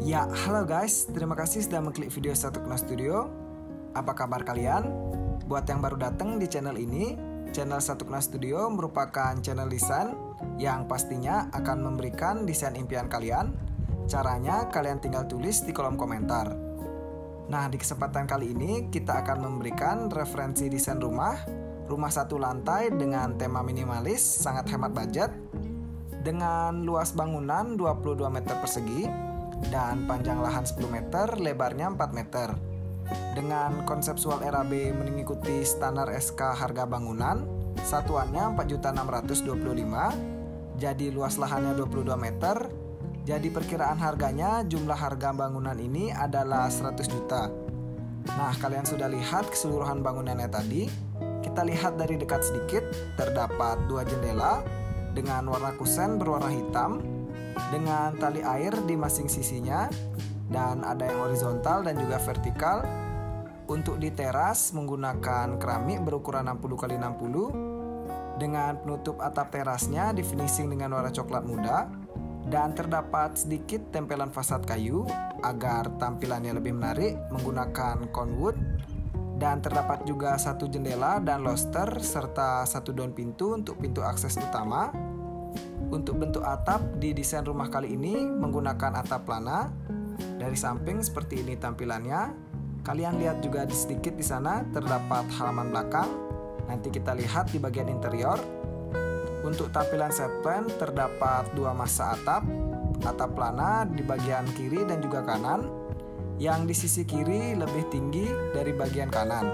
Ya, halo guys, terima kasih sudah mengklik video Satu Kena Studio. Apa kabar kalian? Buat yang baru datang di channel ini, channel Satu Kena Studio merupakan channel desain yang pastinya akan memberikan desain impian kalian. Caranya kalian tinggal tulis di kolom komentar. Nah, di kesempatan kali ini kita akan memberikan referensi desain rumah satu lantai dengan tema minimalis, sangat hemat budget, dengan luas bangunan 22 meter persegi dan panjang lahan 10 meter, lebarnya 4 meter. Dengan konseptual RAB mengikuti standar SK harga bangunan, satuannya 4.625.000, jadi luas lahannya 22 meter. Jadi perkiraan harganya, jumlah harga bangunan ini adalah 100 juta. Nah, kalian sudah lihat keseluruhan bangunannya tadi. Kita lihat dari dekat sedikit, terdapat 2 jendela dengan warna kusen berwarna hitam, dengan tali air di masing sisinya, dan ada yang horizontal dan juga vertikal. Untuk di teras menggunakan keramik berukuran 60x60, dengan penutup atap terasnya di finishing dengan warna coklat muda, dan terdapat sedikit tempelan fasad kayu agar tampilannya lebih menarik menggunakan conwood. Dan terdapat juga 1 jendela dan loster serta 1 daun pintu untuk pintu akses utama. Untuk bentuk atap di desain rumah kali ini menggunakan atap plana. Dari samping seperti ini tampilannya. Kalian lihat juga sedikit di sana terdapat halaman belakang. Nanti kita lihat di bagian interior. Untuk tampilan set plan terdapat 2 masa atap plana di bagian kiri dan juga kanan, yang di sisi kiri lebih tinggi dari bagian kanan.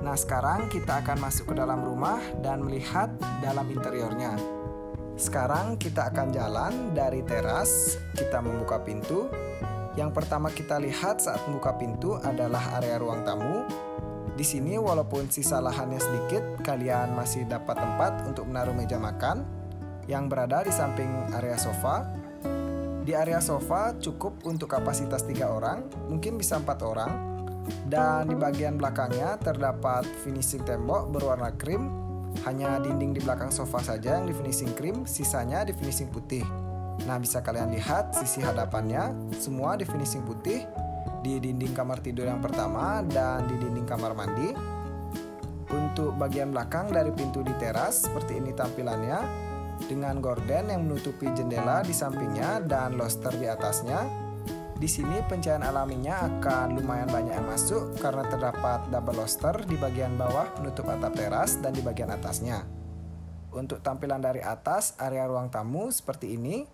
Nah, sekarang kita akan masuk ke dalam rumah dan melihat dalam interiornya. Sekarang kita akan jalan dari teras, kita membuka pintu. Yang pertama kita lihat saat membuka pintu adalah area ruang tamu. Di sini walaupun sisa lahannya sedikit, kalian masih dapat tempat untuk menaruh meja makan yang berada di samping area sofa. Di area sofa cukup untuk kapasitas 3 orang, mungkin bisa 4 orang. Dan di bagian belakangnya terdapat finishing tembok berwarna krim. Hanya dinding di belakang sofa saja yang di finishing krim, sisanya di finishing putih. Nah, bisa kalian lihat sisi hadapannya, semua di finishing putih. Di dinding kamar tidur yang pertama dan di dinding kamar mandi. Untuk bagian belakang dari pintu di teras, seperti ini tampilannya, dengan gorden yang menutupi jendela di sampingnya dan loster di atasnya. Di sini pencahayaan alaminya akan lumayan banyak yang masuk karena terdapat double loster di bagian bawah penutup atap teras dan di bagian atasnya. Untuk tampilan dari atas area ruang tamu seperti ini.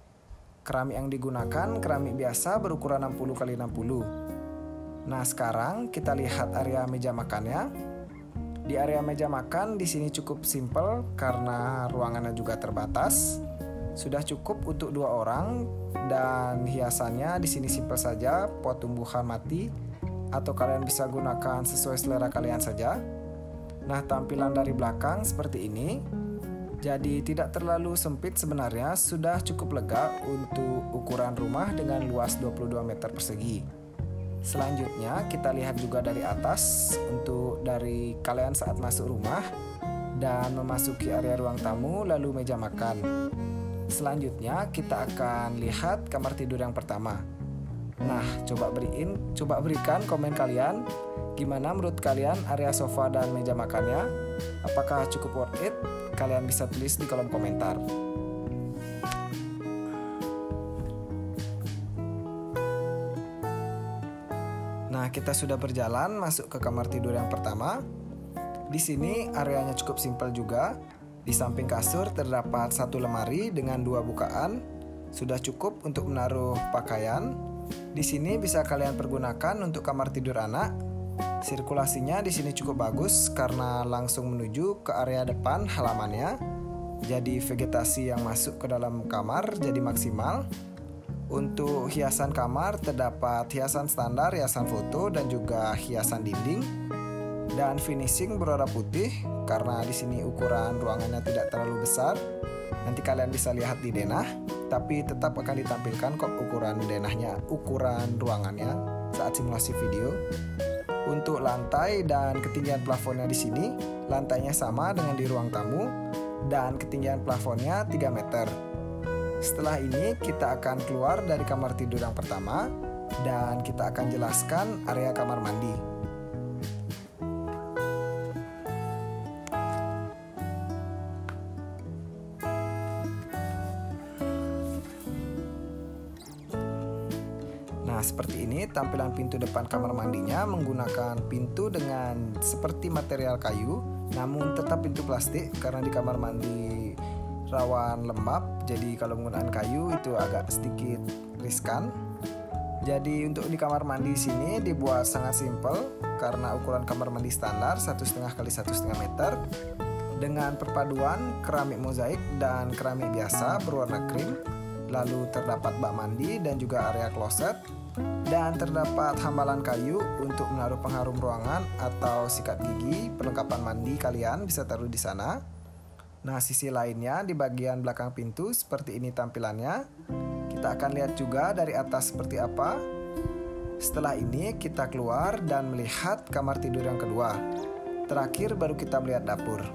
Keramik yang digunakan keramik biasa berukuran 60x60. Nah, sekarang kita lihat area meja makannya. Di area meja makan di sini cukup simple karena ruangannya juga terbatas. Sudah cukup untuk 2 orang dan hiasannya di sini simple saja, pot tumbuhan mati atau kalian bisa gunakan sesuai selera kalian saja. Nah, tampilan dari belakang seperti ini. Jadi tidak terlalu sempit sebenarnya, sudah cukup lega untuk ukuran rumah dengan luas 22 meter persegi. Selanjutnya kita lihat juga dari atas untuk dari kalian saat masuk rumah dan memasuki area ruang tamu lalu meja makan. Selanjutnya kita akan lihat kamar tidur yang pertama. Nah, coba berikan komen kalian gimana menurut kalian area sofa dan meja makannya. Apakah cukup worth it? Kalian bisa tulis di kolom komentar. Nah, kita sudah berjalan masuk ke kamar tidur yang pertama. Di sini areanya cukup simpel juga. Di samping kasur terdapat 1 lemari dengan 2 bukaan. Sudah cukup untuk menaruh pakaian. Di sini bisa kalian pergunakan untuk kamar tidur anak. Sirkulasinya di sini cukup bagus karena langsung menuju ke area depan halamannya. Jadi vegetasi yang masuk ke dalam kamar jadi maksimal. Untuk hiasan kamar terdapat hiasan standar, hiasan foto, dan juga hiasan dinding. Dan finishing berwarna putih karena di sini ukuran ruangannya tidak terlalu besar. Nanti kalian bisa lihat di denah, tapi tetap akan ditampilkan kok ukuran denahnya, ukuran ruangannya saat simulasi video. Untuk lantai dan ketinggian plafonnya di sini, lantainya sama dengan di ruang tamu dan ketinggian plafonnya 3 meter. Setelah ini kita akan keluar dari kamar tidur yang pertama dan kita akan jelaskan area kamar mandi. Nah, seperti ini tampilan pintu depan kamar mandinya menggunakan pintu dengan seperti material kayu, namun tetap pintu plastik karena di kamar mandi rawan lembab. Jadi kalau menggunakan kayu itu agak sedikit riskan. Jadi untuk di kamar mandi sini dibuat sangat simpel karena ukuran kamar mandi standar 1,5 x 1,5 meter dengan perpaduan keramik mozaik dan keramik biasa berwarna krim. Lalu terdapat bak mandi dan juga area kloset. Dan terdapat hambalan kayu untuk menaruh pengharum ruangan atau sikat gigi. Perlengkapan mandi kalian bisa taruh di sana. Nah, sisi lainnya di bagian belakang pintu seperti ini tampilannya. Kita akan lihat juga dari atas seperti apa. Setelah ini kita keluar dan melihat kamar tidur yang kedua. Terakhir baru kita melihat dapur.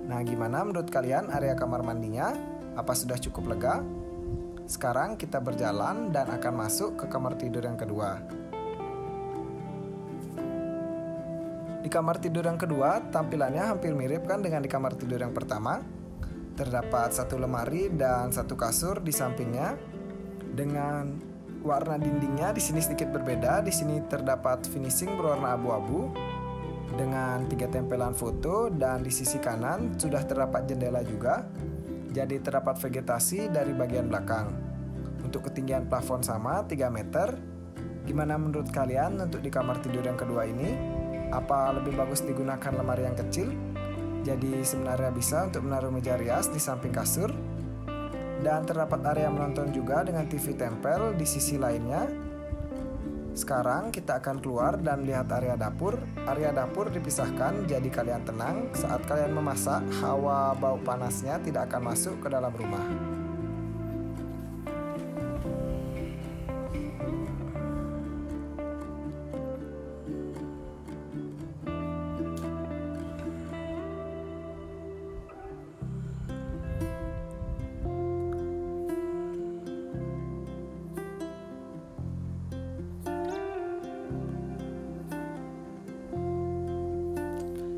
Nah, gimana menurut kalian area kamar mandinya? Apa sudah cukup lega? Sekarang kita berjalan dan akan masuk ke kamar tidur yang kedua. Di kamar tidur yang kedua, tampilannya hampir mirip kan dengan di kamar tidur yang pertama. Terdapat satu lemari dan satu kasur di sampingnya. Dengan warna dindingnya di sini sedikit berbeda. Di sini terdapat finishing berwarna abu-abu dengan 3 tempelan foto dan di sisi kanan sudah terdapat jendela juga. Jadi terdapat vegetasi dari bagian belakang. Untuk ketinggian plafon sama 3 meter. Gimana menurut kalian untuk di kamar tidur yang kedua ini? Apa lebih bagus digunakan lemari yang kecil? Jadi sebenarnya bisa untuk menaruh meja rias di samping kasur. Dan terdapat area menonton juga dengan TV tempel di sisi lainnya. Sekarang kita akan keluar dan lihat area dapur. Area dapur dipisahkan jadi kalian tenang saat kalian memasak, hawa bau panasnya tidak akan masuk ke dalam rumah.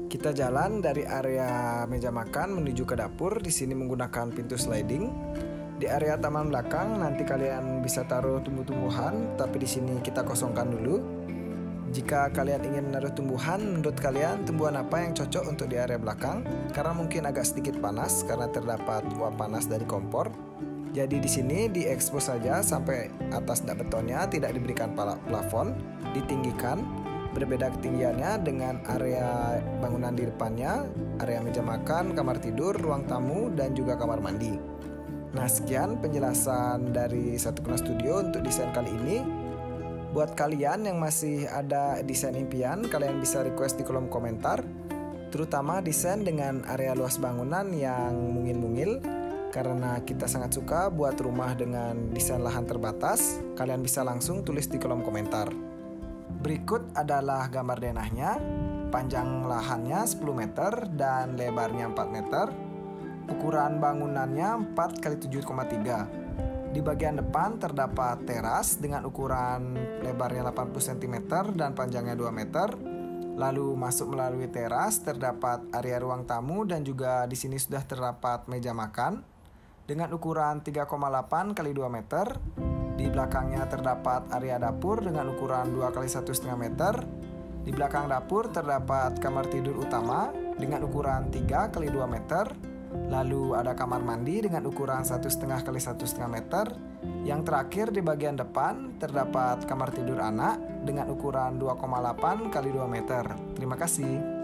Kita jalan dari area meja makan menuju ke dapur. Di sini menggunakan pintu sliding. Di area taman belakang nanti kalian bisa taruh tumbuh-tumbuhan, tapi di sini kita kosongkan dulu. Jika kalian ingin menaruh tumbuhan, menurut kalian tumbuhan apa yang cocok untuk di area belakang? Karena mungkin agak sedikit panas karena terdapat uap panas dari kompor. Jadi di sini diekspos saja sampai atas dak betonnya, tidak diberikan plafon, ditinggikan. Berbeda ketinggiannya dengan area bangunan di depannya, area meja makan, kamar tidur, ruang tamu, dan juga kamar mandi. Nah, sekian penjelasan dari Satu Kena Studio untuk desain kali ini. Buat kalian yang masih ada desain impian, kalian bisa request di kolom komentar. Terutama desain dengan area luas bangunan yang mungil-mungil. Karena kita sangat suka buat rumah dengan desain lahan terbatas, kalian bisa langsung tulis di kolom komentar. Berikut adalah gambar denahnya. Panjang lahannya 10 meter dan lebarnya 4 meter. Ukuran bangunannya 4 x 7,3. Di bagian depan terdapat teras dengan ukuran lebarnya 80 cm dan panjangnya 2 meter. Lalu masuk melalui teras terdapat area ruang tamu dan juga di sini sudah terdapat meja makan dengan ukuran 3,8 x 2 meter. Di belakangnya terdapat area dapur dengan ukuran 2 x 1,5 meter. Di belakang dapur terdapat kamar tidur utama dengan ukuran 3 x 2 meter. Lalu ada kamar mandi dengan ukuran 1,5 x 1,5 meter. Yang terakhir di bagian depan terdapat kamar tidur anak dengan ukuran 2,8 x 2 meter. Terima kasih.